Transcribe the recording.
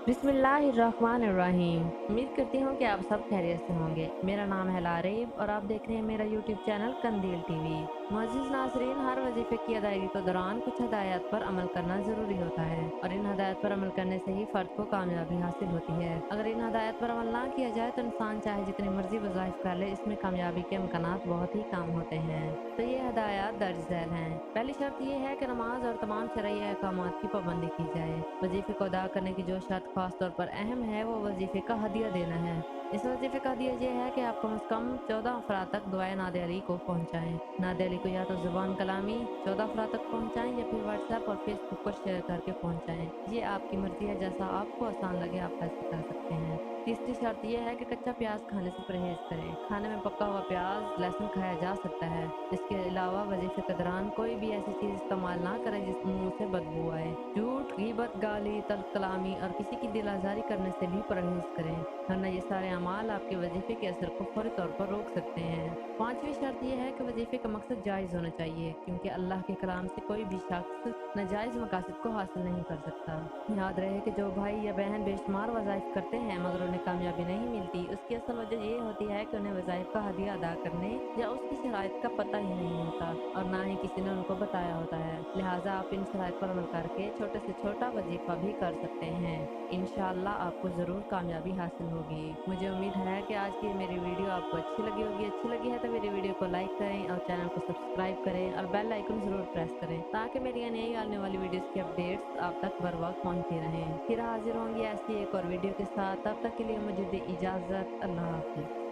बिस्मिल्लाहिर्रहमानिर्रहीम। उम्मीद करती हूँ कि आप सब खैरियत से होंगे। मेरा नाम है लारेब और आप देख रहे हैं मेरा यूट्यूब चैनल कंदील टीवी। मुअज़्ज़िज़ नाज़रीन, हर वजीफे की अदायगी के दौरान कुछ हदायत पर अमल करना ज़रूरी होता है और इन हदायत पर अमल करने से ही फ़र्द को कामयाबी हासिल होती है। अगर इन हदायत पर अमल ना किया जाए तो इंसान चाहे जितनी मर्जी वज़ाइफ कर ले, इसमें कामयाबी के इम्कानात बहुत ही कम होते हैं। तो ये हदायत दर्ज झैल हैं। पहली शर्त ये है कि नमाज और तमाम शरई अहकामात की पाबंदी की जाए। वजीफे को अदा करने की जो शर्त खास तौर पर अहम है वो वजीफे का हदिया देना है। इस वजीफे का हदिया ये है कि आप कम से कम 14 अफराद तक दुआए नादे अली को पहुँचाएँ। नादे अली को या तो ज़ुबान कलामी 14 अफराद तक पहुँचाएँ या फिर व्हाट्सएप और फेसबुक पर शेयर करके पहुँचाएँ। ये आपकी मर्जी है, जैसा आपको आसान लगे आप ऐसे कर सकते हैं। तीसरी शर्त यह है कि कच्चा प्याज खाने से परहेज करें। खाने में पका हुआ प्याज, लहसुन खाया जा सकता है। इसके अलावा वजीफे के दौरान कोई भी ऐसी चीज़ इस्तेमाल ना करें जिस मुंह से बदबू आए। झूठ, गीबत, गाली, तल्ख कलामी और किसी की दिल आज़ारी करने से भी परहेज करें, वरना ये सारे अमाल आपके वजीफे के असर को फौरी तौर पर रोक सकते हैं। पांचवी शर्त यह है कि वजीफे का मकसद जायज़ होना चाहिए, क्योंकि अल्लाह के कलाम से कोई भी शख्स नाजायज़ मकासद को हासिल नहीं कर सकता। याद रहे कि जो भाई या बहन बेशुमार वज़ाइफ करते हैं मगर उन्हें कामयाबी नहीं मिलती, उसकी असल वजह ये होती है कि उन्हें वज़ाइफ का हदिया अदा करने या उसकी शराइत का पता ही नहीं होता और ना ही किसी ने उनको बताया होता है। लिहाजा आप इन शराइत पर अमल करके छोटे से छोटा वजीफा भी कर सकते हैं। इंशाअल्लाह आपको ज़रूर कामयाबी हासिल होगी। मुझे उम्मीद है कि आज की मेरी वीडियो आपको अच्छी लगी होगी। अच्छी लगी है तो मेरी वीडियो को लाइक करें और चैनल को सब्सक्राइब करें और बेल आइकन ज़रूर प्रेस करें, ताकि मेरी नई आने वाली वीडियोस की अपडेट्स आप तक बर वक्त पहुँचती रहें। फिर हाजिर होंगी ऐसी एक और वीडियो के साथ। तब तक के लिए मुझे दे इजाज़त। अल्लाह हाफिज़।